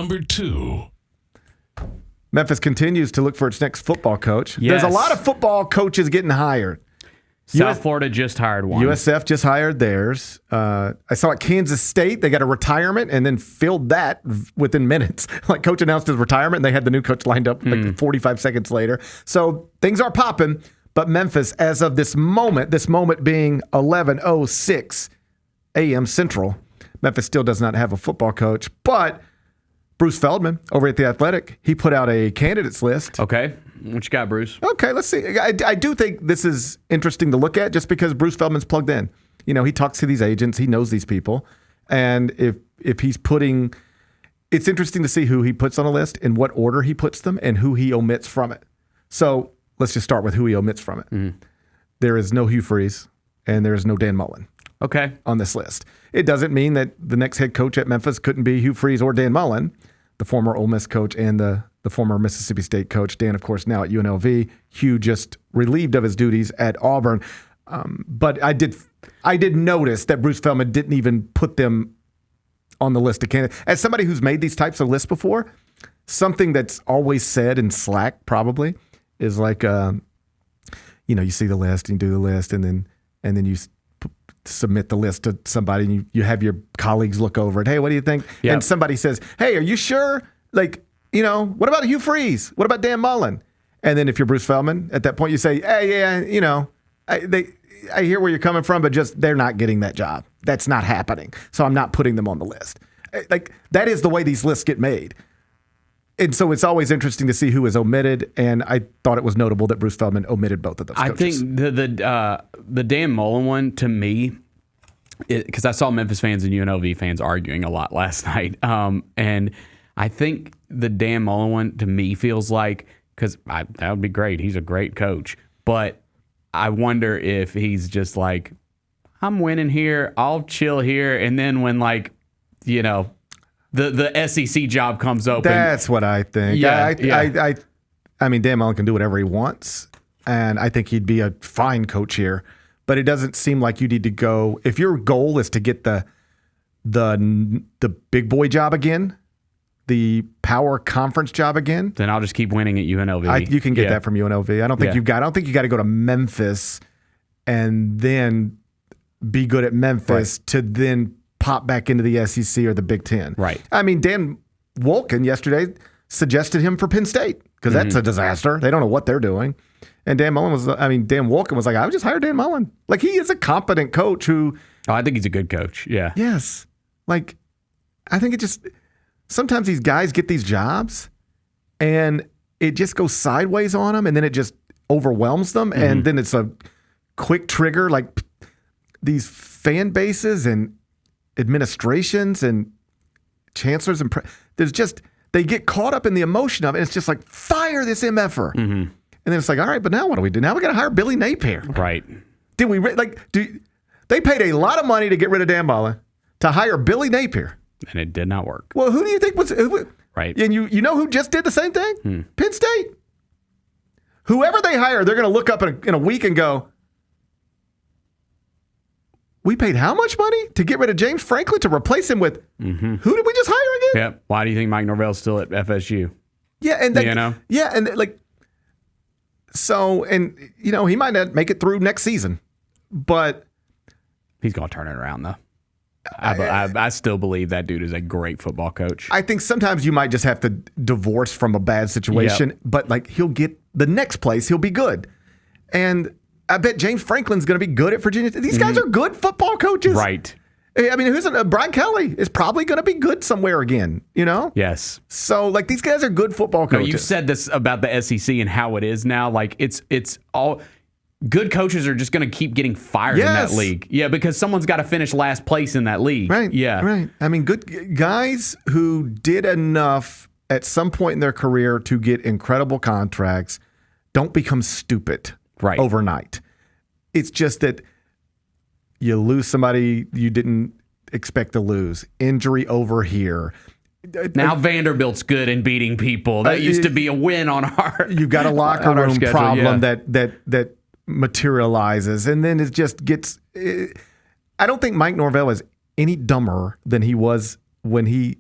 number 2. Memphis continues to look for its next football coach. Yes. There's a lot of football coaches getting hired. South Florida just hired one. USF just hired theirs. I saw at Kansas State, they got a retirement and then filled that within minutes. Like, coach announced his retirement and they had the new coach lined up like 45 seconds later. So things are popping. But Memphis, as of this moment being 11:06 a.m. Central, Memphis still does not have a football coach. But Bruce Feldman over at The Athletic, he put out a candidates list. Okay. What you got, Bruce? Okay, let's see. I do think this is interesting to look at just because Bruce Feldman's plugged in. You know, he talks to these agents. He knows these people. And if he's putting – it's interesting to see who he puts on a list, in what order he puts them, and who he omits from it. So let's just start with who he omits from it. Mm-hmm. There is no Hugh Freeze, and there is no Dan Mullen. Okay. On this list. It doesn't mean that the next head coach at Memphis couldn't be Hugh Freeze or Dan Mullen, the former Ole Miss coach and the former Mississippi State coach. Dan, of course, now at UNLV. Hugh just relieved of his duties at Auburn. But I did notice that Bruce Feldman didn't even put them on the list of candidates. As somebody who's made these types of lists before, something that's always said in Slack probably is like, you see the list and you do the list and then you submit the list to somebody and you have your colleagues look over it. Hey, what do you think? Yep. And somebody says, hey, are you sure? Like, what about Hugh Freeze? What about Dan Mullen? And then if you're Bruce Feldman, at that point you say, hey, yeah, I hear where you're coming from, but just they're not getting that job. That's not happening. So I'm not putting them on the list. Like, that is the way these lists get made. And so it's always interesting to see who is omitted, and I thought it was notable that Bruce Feldman omitted both of those coaches. I think the Dan Mullen one, to me, because I saw Memphis fans and UNLV fans arguing a lot last night, and I think the Dan Mullen one, to me, feels like, because that would be great. He's a great coach. But I wonder if he's just like, I'm winning here, I'll chill here, and then when, the SEC job comes open. That's what I think. Yeah, I mean, Dan Mullen can do whatever he wants, and I think he'd be a fine coach here. But it doesn't seem like you need to go. If your goal is to get the big boy job again, the power conference job again, then I'll just keep winning at UNLV. You can get that from UNLV. I don't think I don't think you got to go to Memphis and then be good at Memphis to then pop back into the SEC or the Big Ten. Right. I mean, Dan Wolken yesterday suggested him for Penn State because that's a disaster. They don't know what they're doing. And Dan Wolken was like, I would just hire Dan Mullen. Like, he is a competent coach who. Oh, I think he's a good coach. Yeah. Yes. Like, I think it just. Sometimes these guys get these jobs and it just goes sideways on them and then it just overwhelms them. Mm-hmm. And then it's a quick trigger. Like, these fan bases and administrations and chancellors and they get caught up in the emotion of it. And it's just like, fire this MFer. Mm-hmm. And then it's like, all right, but now what do we do? Now we got to hire Billy Napier. Right. Did we they paid a lot of money to get rid of Dan Mullen to hire Billy Napier. And it did not work. Well, who do you think was right? And you know who just did the same thing? Penn State. Whoever they hire, they're going to look up in a week and go, we paid how much money to get rid of James Franklin to replace him with who did we just hire again? Yeah. Why do you think Mike Norvell's still at FSU? Yeah, and he might not make it through next season, but he's going to turn it around though. I still believe that dude is a great football coach. I think sometimes you might just have to divorce from a bad situation, but he'll get the next place, he'll be good. And I bet James Franklin's going to be good at Virginia. These guys are good football coaches. Right. I mean, Brian Kelly is probably going to be good somewhere again, Yes. So, these guys are good football coaches. No, you've said this about the SEC and how it is now. It's all... Good coaches are just going to keep getting fired in that league. Yeah, because someone's got to finish last place in that league. Right. Yeah. Right. I mean, good guys who did enough at some point in their career to get incredible contracts don't become stupid overnight. It's just that you lose somebody you didn't expect to lose. Injury over here. Now Vanderbilt's good in beating people. That used to be a win on our. You've got a locker room problem that materializes, and then it just gets. I don't think Mike Norvell is any dumber than he was when he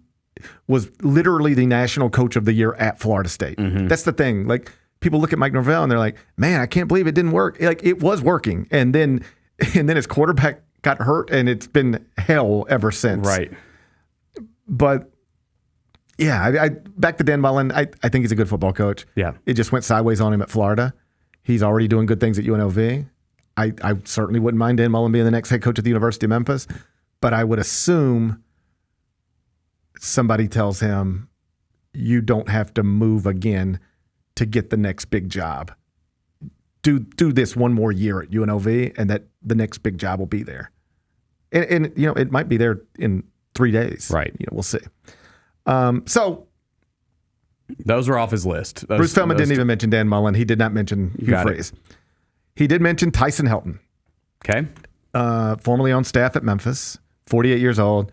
was literally the national coach of the year at Florida State. That's the thing. Like, people look at Mike Norvell and they're like, man, I can't believe it didn't work. Like, it was working. And then his quarterback got hurt, and it's been hell ever since. Right. But yeah, I back to Dan Mullen. I think he's a good football coach. Yeah. It just went sideways on him at Florida. He's already doing good things at UNLV. I certainly wouldn't mind Dan Mullen being the next head coach at the University of Memphis, but I would assume somebody tells him you don't have to move again to get the next big job. Do this one more year at UNLV, and that the next big job will be there. And you know, it might be there in 3 days. Right. You know, we'll see. So those were off his list. Bruce Feldman didn't even mention Dan Mullen. He did not mention Hugh Freeze. He did mention Tyson Helton. Okay. Formerly on staff at Memphis, 48 years old,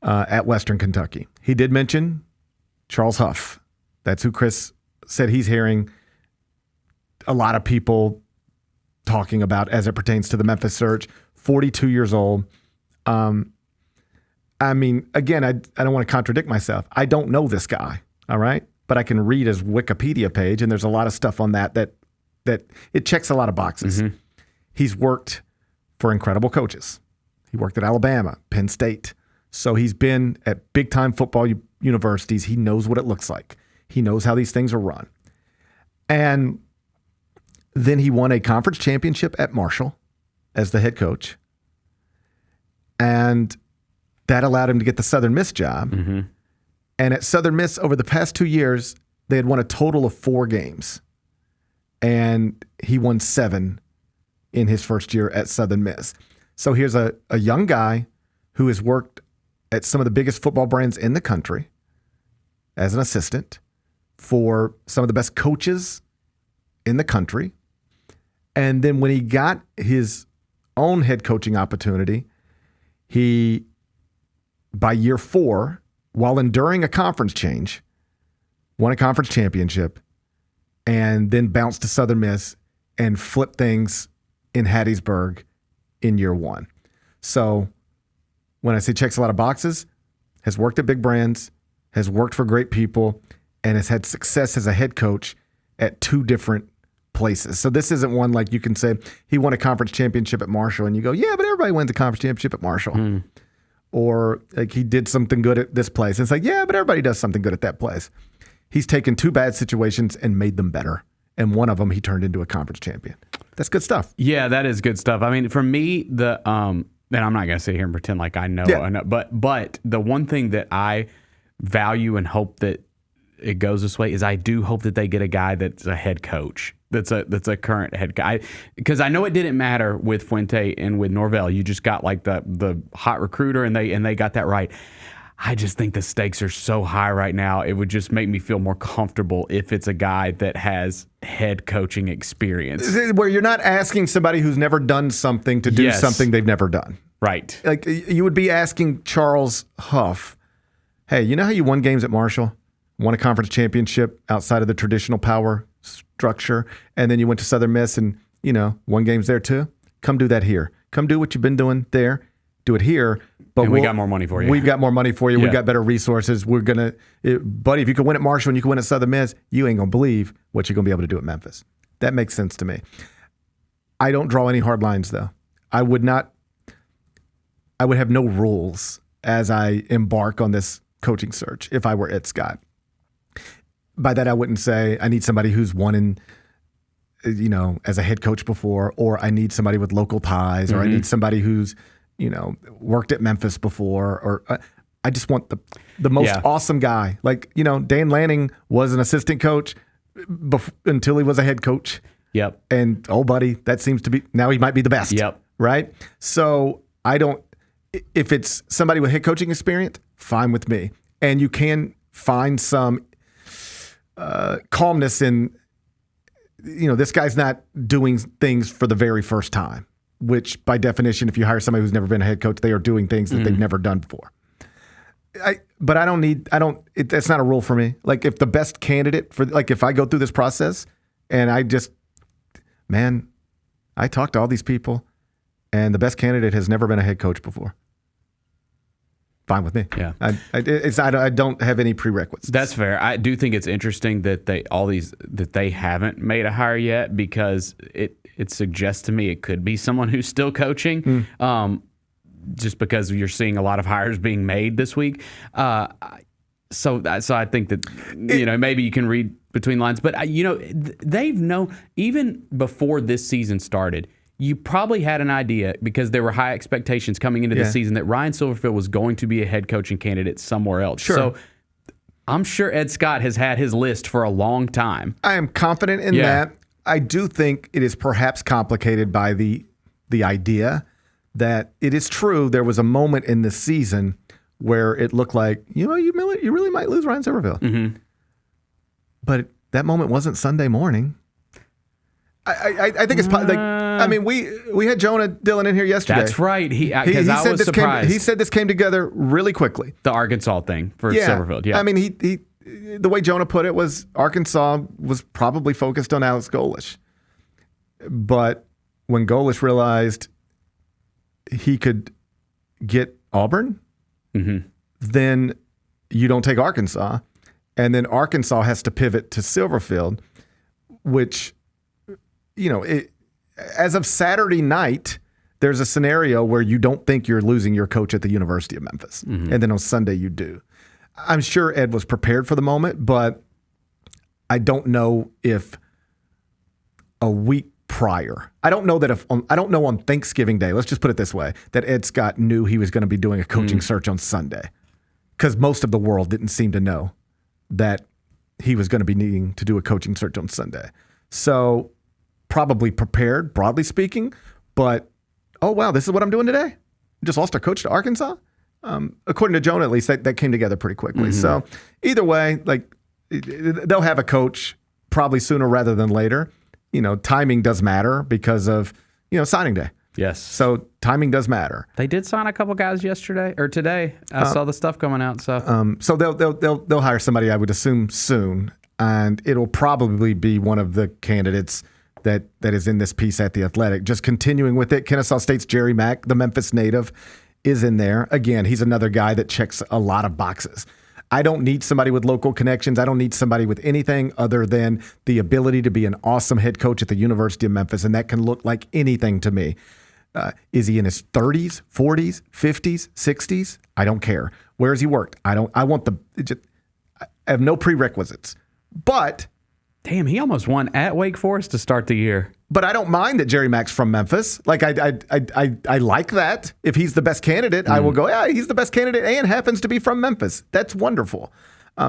at Western Kentucky. He did mention Charles Huff. That's who Chris said he's hearing a lot of people talking about as it pertains to the Memphis search. 42 years old. I mean, again, I don't want to contradict myself. I don't know this guy, all right? But I can read his Wikipedia page, and there's a lot of stuff on that it checks a lot of boxes. He's worked for incredible coaches. He worked at Alabama, Penn State. So he's been at big-time football universities. He knows what it looks like. He knows how these things are run. And then he won a conference championship at Marshall as the head coach. And that allowed him to get the Southern Miss job. And at Southern Miss, over the past 2 years, they had won a total of 4 games. And he won 7 in his first year at Southern Miss. So here's a young guy who has worked at some of the biggest football brands in the country as an assistant for some of the best coaches in the country. And then when he got his own head coaching opportunity, he, by year 4, while enduring a conference change, won a conference championship, and then bounced to Southern Miss and flipped things in Hattiesburg in year 1. So when I say checks a lot of boxes, has worked at big brands, has worked for great people, and has had success as a head coach at 2 different places. So this isn't one like you can say he won a conference championship at Marshall and you go, yeah, but everybody wins a conference championship at Marshall. Or like he did something good at this place. And it's like, yeah, but everybody does something good at that place. He's taken 2 bad situations and made them better. And one of them he turned into a conference champion. That's good stuff. Yeah, that is good stuff. I mean, for me, and I'm not going to sit here and pretend like I know, but the one thing that I value and hope that it goes this way is I do hope that they get a guy that's a head coach, that's a current head guy, because I know it didn't matter with Fuente and with Norvell. You just got like the hot recruiter, and they got that right. I just think the stakes are so high right now. It would just make me feel more comfortable if it's a guy that has head coaching experience. Where you're not asking somebody who's never done something to do something they've never done. Right. Like you would be asking Charles Huff, hey, you know how you won games at Marshall? Won a conference championship outside of the traditional power structure, and then you went to Southern Miss and, won games there too? Come do that here. Come do what you've been doing there. Do it here. But we got more money for you. We've got more money for you. Yeah. We've got better resources. We're going to, buddy, if you can win at Marshall and you can win at Southern Miss, you ain't going to believe what you're going to be able to do at Memphis. That makes sense to me. I don't draw any hard lines, though. I would have no rules as I embark on this coaching search if I were Ed Scott. By that, I wouldn't say I need somebody who's won in, as a head coach before, or I need somebody with local ties, or I need somebody who's, worked at Memphis before, or I just want the most awesome guy. Like, Dan Lanning was an assistant coach until he was a head coach. Yep. And, buddy, that seems to be, now he might be the best. Yep. Right? So if it's somebody with head coaching experience, fine with me. And you can find some calmness in, this guy's not doing things for the very first time, which by definition, if you hire somebody who's never been a head coach, they are doing things that they've never done before. That's not a rule for me. Like if the best candidate if I go through this process and I talk to all these people and the best candidate has never been a head coach before. fine with me. Yeah. I don't have any prerequisites. That's fair. I do think it's interesting that they haven't made a hire yet, because it suggests to me it could be someone who's still coaching. Just because you're seeing a lot of hires being made this week. So I think that, maybe you can read between lines, but they've known even before this season started. You probably had an idea, because there were high expectations coming into the season, that Ryan Silverfield was going to be a head coaching candidate somewhere else. Sure. So I'm sure Ed Scott has had his list for a long time. I am confident in that. I do think it is perhaps complicated by the idea that it is true there was a moment in this season where it looked like, you really might lose Ryan Silverfield. Mm-hmm. But that moment wasn't Sunday morning. I think it's we had Jonah Dillon in here yesterday. That's right. Because I was surprised. He said this came together really quickly. The Arkansas thing for Silverfield. Yeah. I mean, he the way Jonah put it was Arkansas was probably focused on Alex Golesh. But when Golesh realized he could get Auburn, then you don't take Arkansas. And then Arkansas has to pivot to Silverfield, which, as of Saturday night, there's a scenario where you don't think you're losing your coach at the University of Memphis. And then on Sunday you do. I'm sure Ed was prepared for the moment, but I don't know if a week prior, I don't know on Thanksgiving Day, let's just put it this way, that Ed Scott knew he was going to be doing a coaching search on Sunday, because most of the world didn't seem to know that he was going to be needing to do a coaching search on Sunday. So probably prepared, broadly speaking, but, oh, wow, this is what I'm doing today? Just lost a coach to Arkansas? According to Jonah, at least, that came together pretty quickly. So either way, they'll have a coach probably sooner rather than later. Timing does matter because of, signing day. Yes. So timing does matter. They did sign a couple guys yesterday or today. I saw the stuff coming out. So they'll hire somebody, I would assume, soon, and it'll probably be one of the candidates that is in this piece at The Athletic. Just continuing with it, Kennesaw State's Jerry Mack, the Memphis native, is in there. Again, he's another guy that checks a lot of boxes. I don't need somebody with local connections. I don't need somebody with anything other than the ability to be an awesome head coach at the University of Memphis, and that can look like anything to me. Is he in his 30s, 40s, 50s, 60s? I don't care. Where has he worked? I have no prerequisites. But damn, he almost won at Wake Forest to start the year. But I don't mind that Jerry Mack's from Memphis. I like that. If he's the best candidate, I will go, yeah, he's the best candidate and happens to be from Memphis. That's wonderful.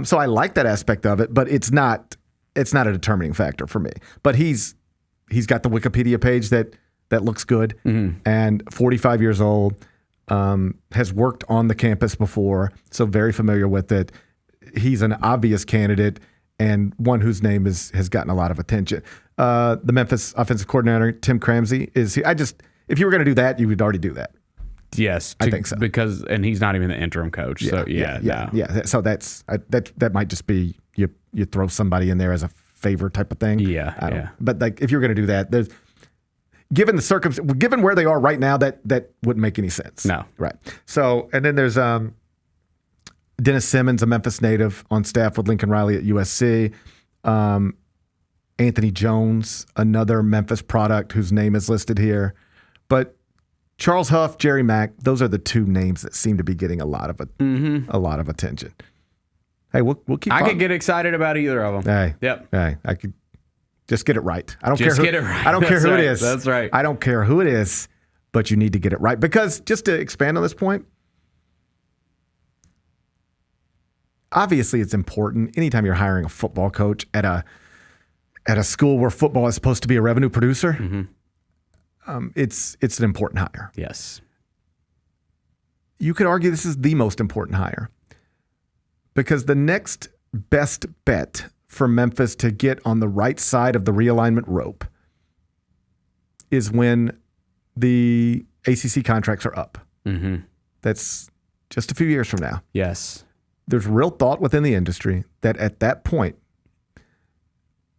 So I like that aspect of it, but it's not a determining factor for me. But he's got the Wikipedia page that looks good, and 45 years old, has worked on the campus before, so very familiar with it. He's an obvious candidate and one whose name has gotten a lot of attention. The Memphis offensive coordinator, Tim Cramsey, if you were going to do that, you would already do that. Yes, I think so. And he's not even the interim coach. So yeah. So that might just be you throw somebody in there as a favor type of thing. Yeah. But if you're going to do that, given the given where they are right now, that wouldn't make any sense. No. Right. So, and then there's Dennis Simmons, a Memphis native, on staff with Lincoln Riley at USC. Anthony Jones, another Memphis product whose name is listed here. But Charles Huff, Jerry Mack, those are the two names that seem to be getting a lot of attention. Hey, we'll keep. I could get excited about either of them. Hey, yep. Hey, I could just get it right. I don't just care. Get it right. I don't care who right. it is. That's right. I don't care who it is, but you need to get it right, because just to expand on this point, obviously it's important anytime you're hiring a football coach at a school where football is supposed to be a revenue producer. It's an important hire. Yes. You could argue this is the most important hire, because the next best bet for Memphis to get on the right side of the realignment rope is when the ACC contracts are up. That's just a few years from now. Yes. There's real thought within the industry that at that point,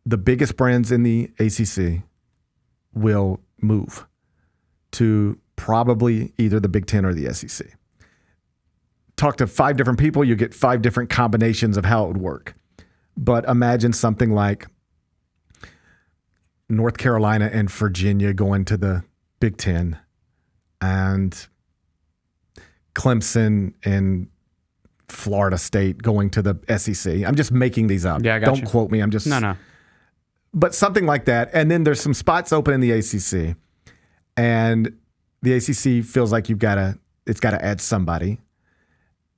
the biggest brands in the ACC will move to probably either the Big Ten or the SEC. talk to 5 different people, you get 5 different combinations of how it would work. But imagine something like North Carolina and Virginia going to the Big Ten, and Clemson and Florida State going to the SEC. I'm just making these up. Yeah, I got Don't you. quote me. I'm just No. But something like that. And then there's some spots open in the ACC, and the ACC feels like it's got to add somebody.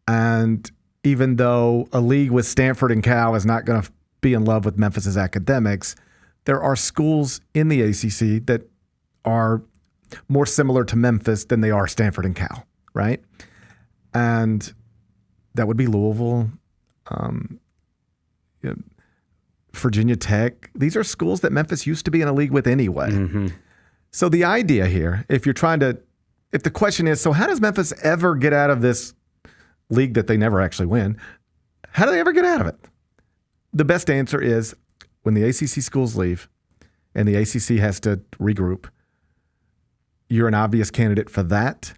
And even though a league with Stanford and Cal is not going to be in love with Memphis's academics, there are schools in the ACC that are more similar to Memphis than they are Stanford and Cal, right? And that would be Louisville, Virginia Tech. These are schools that Memphis used to be in a league with anyway. Mm-hmm. So the idea here, if the question is, so how does Memphis ever get out of this league that they never actually win? How do they ever get out of it? The best answer is when the ACC schools leave and the ACC has to regroup, you're an obvious candidate for that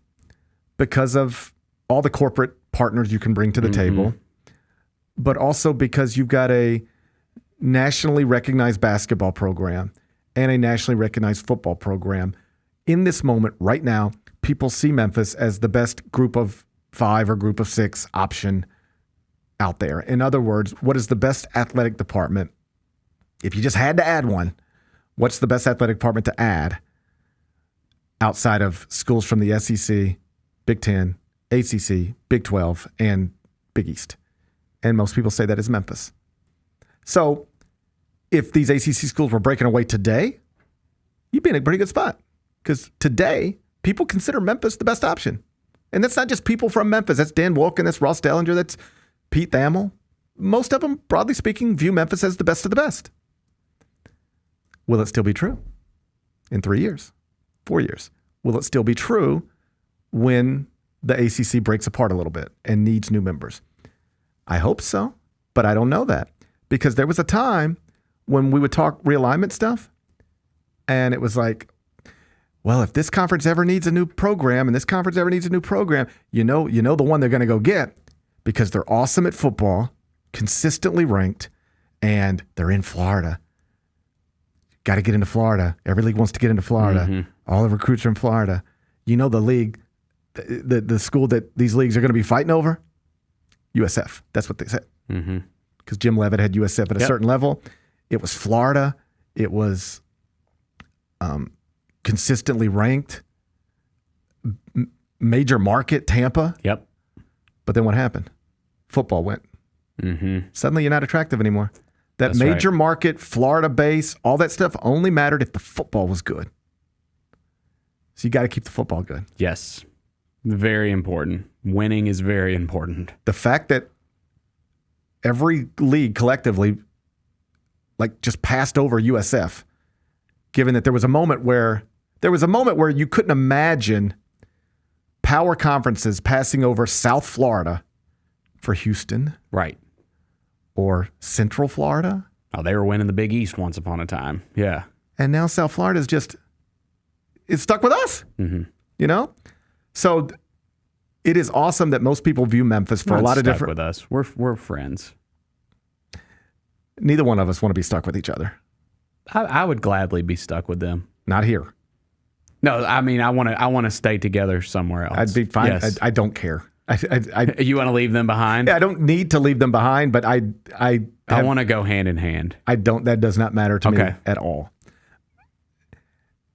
because of all the corporate partners you can bring to the table, but also because you've got a nationally recognized basketball program and a nationally recognized football program. In this moment right now, people see Memphis as the best group of 5 or group of 6 option out there. In other words, what is the best athletic department? If you just had to add one, what's the best athletic department to add outside of schools from the SEC, Big Ten, ACC, Big 12, and Big East? And most people say that is Memphis. So if these ACC schools were breaking away today, you'd be in a pretty good spot because today people consider Memphis the best option. And that's not just people from Memphis. That's Dan Wolken, that's Ross Dellinger, that's Pete Thamel. Most of them, broadly speaking, view Memphis as the best of the best. Will it still be true in 3 years, 4 years? Will it still be true when the ACC breaks apart a little bit and needs new members? I hope so, but I don't know that because there was a time when we would talk realignment stuff and it was like, well, if this conference ever needs a new program and this conference ever needs a new program, you know the one they're going to go get because they're awesome at football, consistently ranked, and they're in Florida. Got to get into Florida. Every league wants to get into Florida. Mm-hmm. All the recruits are in Florida. You know the league, the school that these leagues are going to be fighting over? USF. That's what they said. Because Jim Levitt had USF at a certain level. It was Florida. It was consistently ranked. Major market, Tampa. Yep. But then what happened? Football went. Suddenly you're not attractive anymore. That That's major right. market, Florida base, all that stuff only mattered if the football was good. So you got to keep the football good. Yes. Very important. Winning is very important. The fact that every league collectively just passed over USF, given that there was a moment where you couldn't imagine power conferences passing over South Florida for Houston. Right. Or Central Florida. Oh, they were winning the Big East once upon a time. Yeah. And now South Florida is stuck with us. You know? So it is awesome that most people view Memphis for Not a lot of stuck different. with us. We're friends. Neither one of us want to be stuck with each other. I would gladly be stuck with them. Not here. No, I mean I want to stay together somewhere else. I'd be fine. Yes. I don't care. You want to leave them behind? I don't need to leave them behind, but I want to go hand in hand. That does not matter to me at all.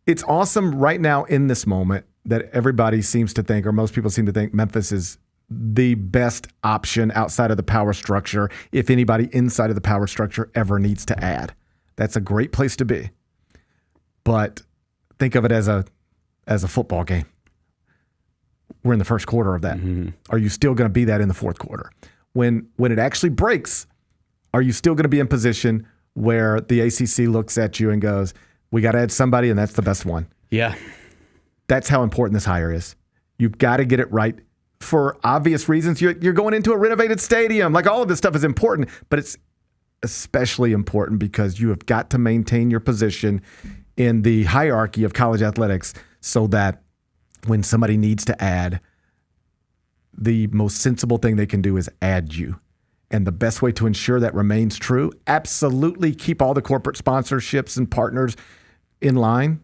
It's awesome right now in this moment that everybody seems to think, or most people seem to think, Memphis is the best option outside of the power structure if anybody inside of the power structure ever needs to add. That's a great place to be. But think of it as a football game. We're in the first quarter of that. Are you still going to be that in the fourth quarter? When it actually breaks, are you still going to be in position where the ACC looks at you and goes, we got to add somebody and that's the best one? Yeah. That's how important this hire is. You've got to get it right for obvious reasons. You're going into a renovated stadium. Like, all of this stuff is important, but it's especially important because you have got to maintain your position in the hierarchy of college athletics so that when somebody needs to add, the most sensible thing they can do is add you. And the best way to ensure that remains true, absolutely keep all the corporate sponsorships and partners in line,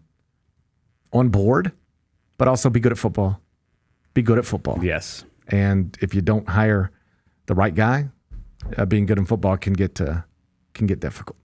on board, but also be good at football. Be good at football. Yes. And if you don't hire the right guy, being good in football can get difficult.